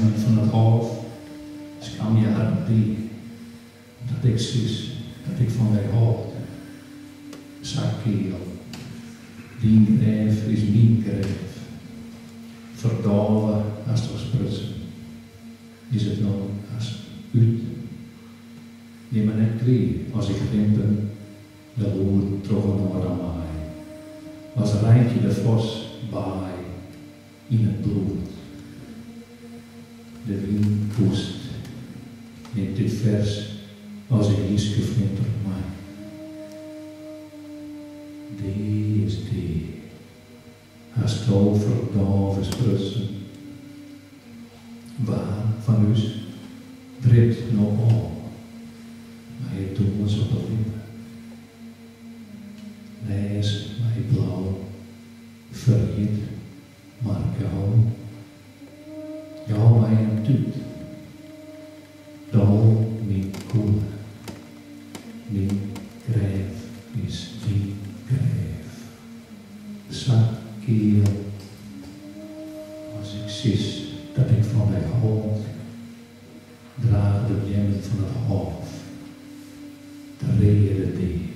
Jemmen van het hoofd, kan je hart die, dat ik zie, dat ik van mij houd. Zakeel, die grijf is mijn grijf. Verdalen als het sprutsen, is het nog als uit. Die me net kreeg, als ik rimpen, de loer troffen naar aan mij. Als een rijntje de vos baai in het bloed. De wind poest, neemt dit vers als een hiske vindt op mij. Die is die, als het overdaan versprutsen. Waar van u dreigt nog aan, maar je doet ons op de lippen. Lees mij blauw, vergeet, maar jou mij een tuut. Dal niet koel, mijn grijf is die grijf. Zakeel, als ik zie dat ik van mij houd, draag de jemmen van het hoofd, de reden die.